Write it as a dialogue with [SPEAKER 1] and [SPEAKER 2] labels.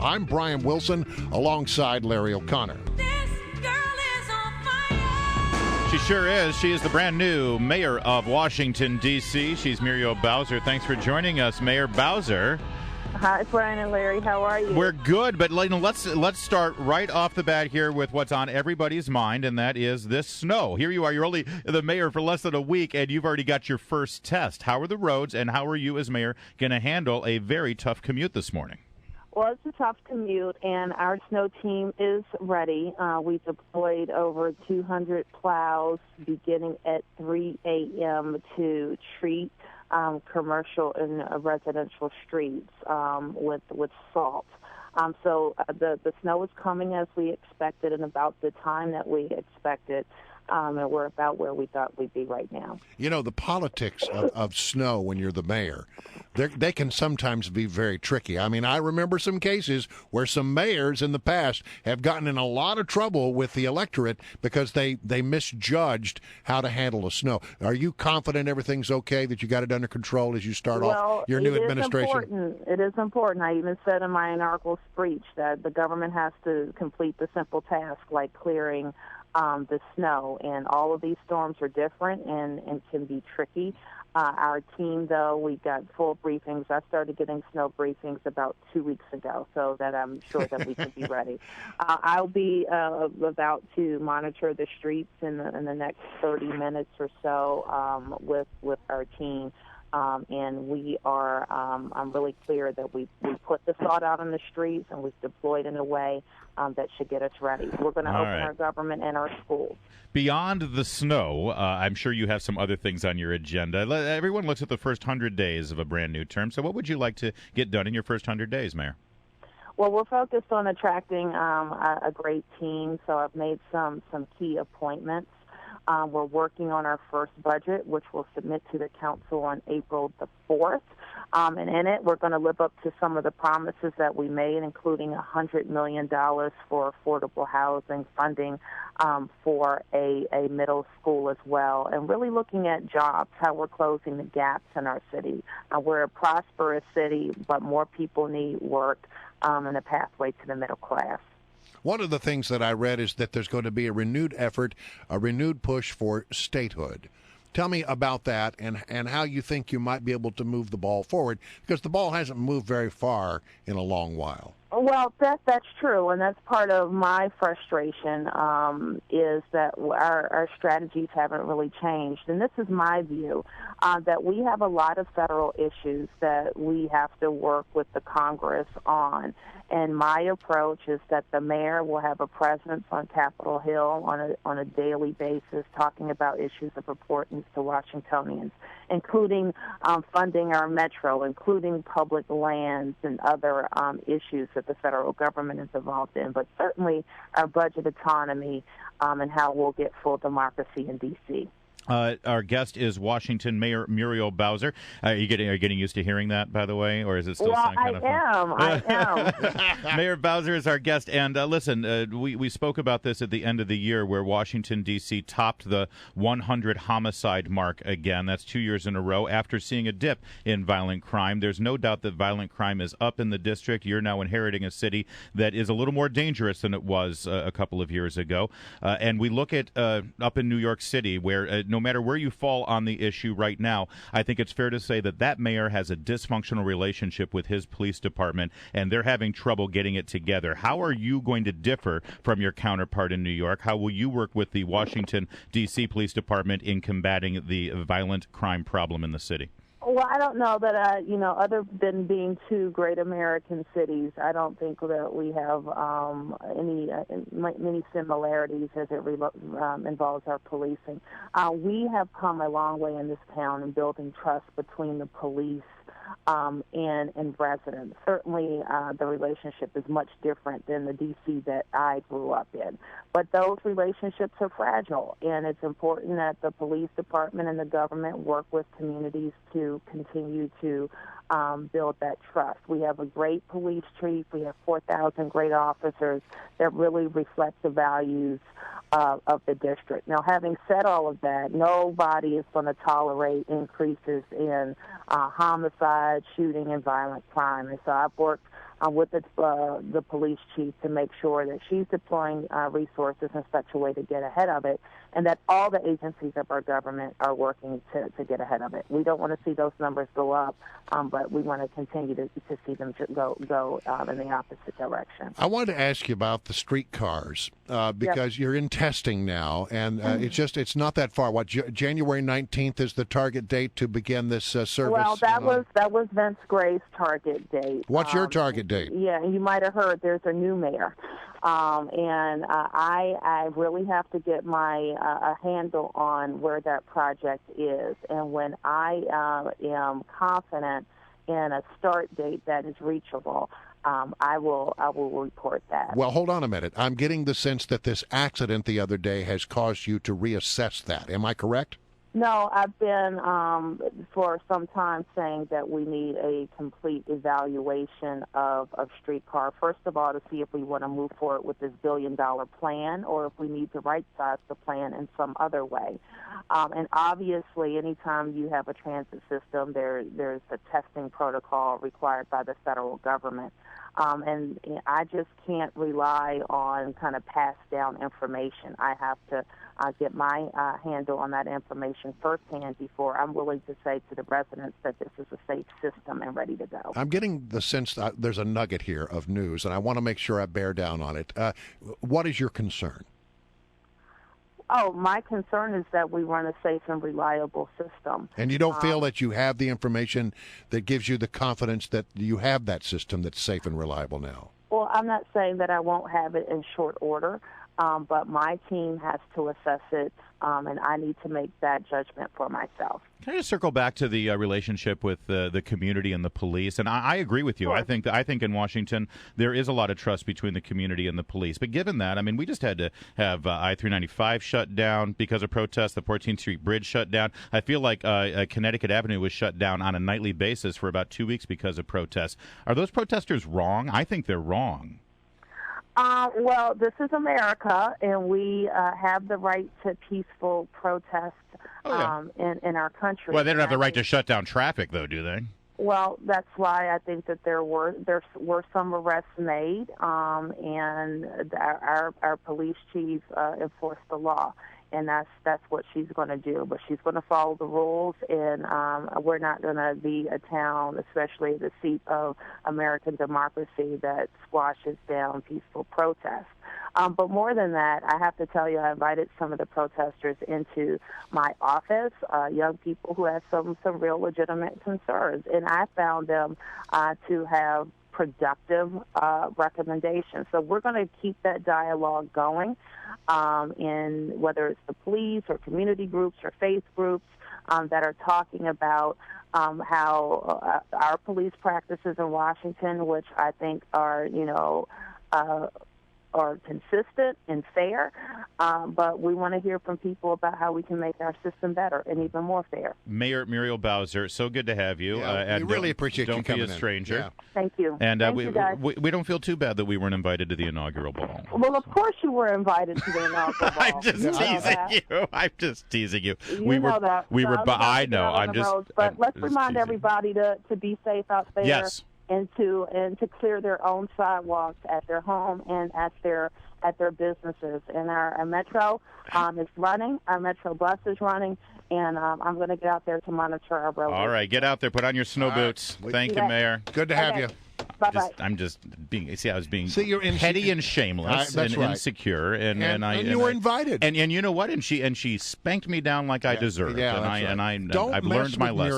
[SPEAKER 1] I'm Brian Wilson alongside Larry O'Connor.
[SPEAKER 2] She sure is. She is the brand new mayor of Washington, D.C. She's Muriel Bowser. Thanks for joining us, Mayor Bowser.
[SPEAKER 3] Hi, Brian and Larry. How are you?
[SPEAKER 2] We're good, but let's start right off the bat here with what's on everybody's mind, and that is this snow. Here you are. You're only the mayor for less than a week, and you've already got your first test. How are the roads, and how are you as mayor going to handle a very tough commute this morning?
[SPEAKER 3] Well, it's a tough commute, and our snow team is ready. We deployed over 200 plows beginning at 3 a.m. to treat commercial and residential streets with salt. So the snow is coming as we expected and about the time that we expected. And we're about where we thought we'd be right now.
[SPEAKER 1] You know, the politics of snow when you're the mayor, they can sometimes be very tricky. I mean, I remember some cases where some mayors in the past have gotten in a lot of trouble with the electorate because they misjudged how to handle the snow. Are you confident everything's okay, that you got it under control as you start off your new administration?
[SPEAKER 3] It is important. I even said in my inaugural speech that the government has to complete the simple task like clearing the snow, and all of these storms are different and can be tricky. Our team, though, we got full briefings. I started getting snow briefings about 2 weeks ago, so that I'm sure that we can be ready. I'll be about to monitor the streets in the next 30 minutes or so with our team. And we are, I'm really clear that we put the salt out on the streets and we've deployed in a way that should get us ready. We're going to open our government and our schools.
[SPEAKER 2] Beyond the snow, I'm sure you have some other things on your agenda. Everyone looks at the first 100 days of a brand new term. So what would you like to get done in your first 100 days, Mayor?
[SPEAKER 3] Well, we're focused on attracting a great team, so I've made some key appointments. We're working on our first budget, which we'll submit to the council on April the 4th. And in it, we're going to live up to some of the promises that we made, including $100 million for affordable housing, funding for a middle school as well, and really looking at jobs, how we're closing the gaps in our city. We're a prosperous city, but more people need work and a pathway to the middle class.
[SPEAKER 1] One of the things that I read is that there's going to be a renewed effort, a renewed push for statehood. Tell me about that and how you think you might be able to move the ball forward, because the ball hasn't moved very far in a long while.
[SPEAKER 3] Well, that's true, and that's part of my frustration is that our strategies haven't really changed. And this is my view, that we have a lot of federal issues that we have to work with the Congress on. And my approach is that the mayor will have a presence on Capitol Hill on a daily basis, talking about issues of importance to Washingtonians, including funding our metro, including public lands and other issues that the federal government is involved in, but certainly our budget autonomy and how we'll get full democracy in D.C.
[SPEAKER 2] Our guest is Washington Mayor Muriel Bowser. Are you getting used to hearing that, by the way, or is it still kind of fun?
[SPEAKER 3] I am.
[SPEAKER 2] Mayor Bowser is our guest, and listen, we spoke about this at the end of the year, where Washington, D.C. topped the 100 homicide mark again. That's 2 years in a row after seeing a dip in violent crime. There's no doubt that violent crime is up in the district. You're now inheriting a city that is a little more dangerous than it was a couple of years ago. And we look at up in New York City, where no matter where you fall on the issue right now, I think it's fair to say that mayor has a dysfunctional relationship with his police department, and they're having trouble getting it together. How are you going to differ from your counterpart in New York? How will you work with the Washington, D.C. Police Department in combating the violent crime problem in the city?
[SPEAKER 3] Well, I don't know that, other than being two great American cities, I don't think that we have many similarities as it involves our policing. We have come a long way in this town in building trust between the police and residents. Certainly, the relationship is much different than the D.C. that I grew up in. But those relationships are fragile, and it's important that the police department and the government work with communities to continue to build that trust. We have a great police chief. We have 4,000 great officers that really reflect the values of the district. Now, having said all of that, nobody is going to tolerate increases in homicide, shooting, and violent crime. And so I've worked with the police chief to make sure that she's deploying resources in such a way to get ahead of it, and that all the agencies of our government are working to get ahead of it. We don't want to see those numbers go up, but we want to continue to see them go in the opposite direction.
[SPEAKER 1] I wanted to ask you about the streetcars because you're in testing now, and it's not that far. What, January 19th is the target date to begin this service?
[SPEAKER 3] Well, that was Vince Gray's target date.
[SPEAKER 1] What's your target date?
[SPEAKER 3] Yeah, you might have heard there's a new mayor. And I really have to get my a handle on where that project is. And when I am confident in a start date that is reachable, I will report that.
[SPEAKER 1] Well, hold on a minute. I'm getting the sense that this accident the other day has caused you to reassess that. Am I correct?
[SPEAKER 3] No, I've been for some time saying that we need a complete evaluation of streetcar. First of all, to see if we want to move forward with this billion-dollar plan or if we need to right-size the plan in some other way. And obviously, anytime you have a transit system, there's a testing protocol required by the federal government. And I just can't rely on kind of passed-down information. I have to get my handle on that information firsthand before I'm willing to say to the residents that this is a safe system and ready to go.
[SPEAKER 1] I'm getting the sense that there's a nugget here of news, and I want to make sure I bear down on it. What is your concern?
[SPEAKER 3] Oh, my concern is that we run a safe and reliable system.
[SPEAKER 1] And you don't feel that you have the information that gives you the confidence that you have that system that's safe and reliable now?
[SPEAKER 3] Well, I'm not saying that I won't have it in short order, but my team has to assess it, and I need to make that judgment for myself.
[SPEAKER 2] Can I just circle back to the relationship with the community and the police? And I agree with you. Sure. I think in Washington there is a lot of trust between the community and the police. But given that, I mean, we just had to have I-395 shut down because of protests, the 14th Street Bridge shut down. I feel like Connecticut Avenue was shut down on a nightly basis for about 2 weeks because of protests. Are those protesters wrong? I think they're wrong.
[SPEAKER 3] Well, this is America, and we have the right to peaceful protest in our country.
[SPEAKER 2] Well, they don't have the right to shut down traffic, though, do they?
[SPEAKER 3] Well, that's why I think that there were some arrests made, and our police chief enforced the law. And that's what she's going to do. But she's going to follow the rules, and we're not going to be a town, especially the seat of American democracy, that squashes down peaceful protests. But more than that, I have to tell you, I invited some of the protesters into my office, young people who have some real legitimate concerns, and I found them to have productive recommendations. So we're going to keep that dialogue going, in whether it's the police or community groups or faith groups that are talking about how our police practices in Washington, which I think are, are consistent and fair, but we want to hear from people about how we can make our system better and even more fair.
[SPEAKER 2] Mayor Muriel Bowser, so good to have you.
[SPEAKER 1] We really appreciate you coming in.
[SPEAKER 2] Don't be a stranger.
[SPEAKER 1] Yeah.
[SPEAKER 3] Thank you.
[SPEAKER 2] And
[SPEAKER 3] Thank you, guys.
[SPEAKER 2] We don't feel too bad that we weren't invited to the inaugural ball.
[SPEAKER 3] Well, of course you were invited to the inaugural ball.
[SPEAKER 2] I'm just teasing you. I'm just teasing you.
[SPEAKER 3] We know that.
[SPEAKER 2] I know. I'm just.
[SPEAKER 3] But let's remind everybody to be safe out there.
[SPEAKER 2] Yes.
[SPEAKER 3] And to clear their own sidewalks at their home and at their businesses. And our metro is running. Our metro bus is running, and I'm going to get out there to monitor our roads.
[SPEAKER 2] All right, get out there. Put on your snow boots. Thank you, Mayor.
[SPEAKER 1] Good to have you.
[SPEAKER 3] Bye-bye.
[SPEAKER 2] I'm just being. See, I was being
[SPEAKER 1] you're
[SPEAKER 2] petty and shameless and
[SPEAKER 1] right.
[SPEAKER 2] insecure, and
[SPEAKER 1] you were invited.
[SPEAKER 2] And you know what? And she spanked me down like I deserved.
[SPEAKER 1] Yeah,
[SPEAKER 2] and
[SPEAKER 1] right.
[SPEAKER 2] I've learned my lesson.